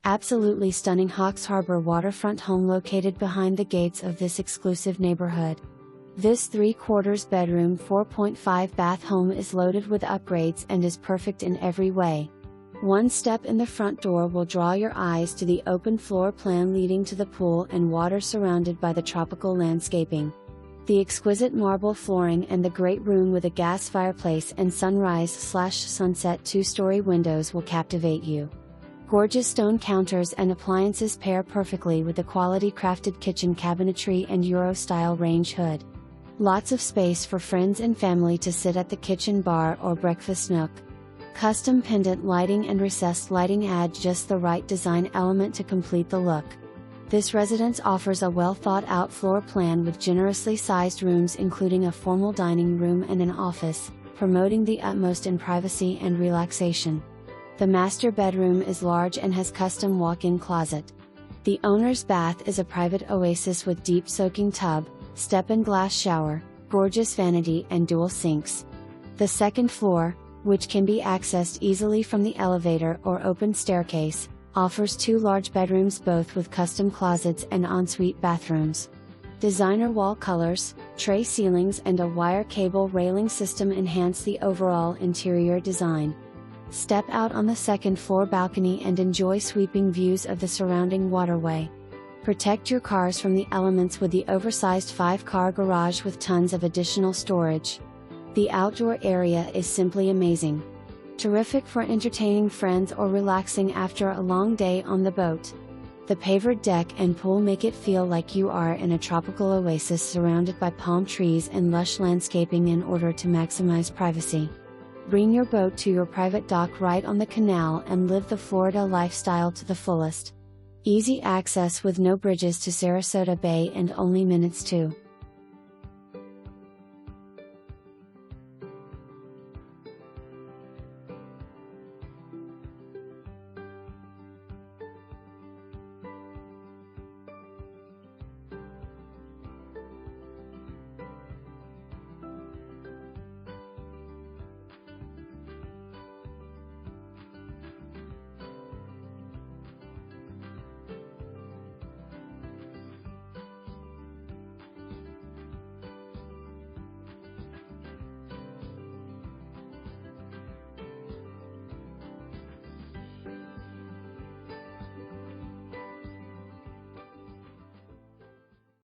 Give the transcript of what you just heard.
Absolutely stunning Hawks Harbor waterfront home located behind the gates of this exclusive neighborhood. This 3/4 bedroom 4.5 bath home is loaded with upgrades and is perfect in every way. One step in the front door will draw your eyes to the open floor plan leading to the pool and water surrounded by the tropical landscaping. The exquisite marble flooring and the great room with a gas fireplace and sunrise/sunset 2-story windows will captivate you. Gorgeous stone counters and appliances pair perfectly with the quality crafted kitchen cabinetry and Euro-style range hood. Lots of space for friends and family to sit at the kitchen bar or breakfast nook. Custom pendant lighting and recessed lighting add just the right design element to complete the look. This residence offers a well-thought-out floor plan with generously sized rooms including a formal dining room and an office, promoting the utmost in privacy and relaxation. The master bedroom is large and has custom walk-in closet. The owner's bath is a private oasis with deep soaking tub, step and glass shower, gorgeous vanity and dual sinks. The second floor, which can be accessed easily from the elevator or open staircase, offers 2 large bedrooms both with custom closets and ensuite bathrooms. Designer wall colors, tray ceilings and a wire cable railing system enhance the overall interior design. Step out on the second floor balcony and enjoy sweeping views of the surrounding waterway. Protect your cars from the elements with the oversized 5-car garage with tons of additional storage. The outdoor area is simply amazing. Terrific for entertaining friends or relaxing after a long day on the boat. The pavered deck and pool make it feel like you are in a tropical oasis surrounded by palm trees and lush landscaping in order to maximize privacy. Bring your boat to your private dock right on the canal and live the Florida lifestyle to the fullest. Easy access with no bridges to Sarasota Bay and only minutes to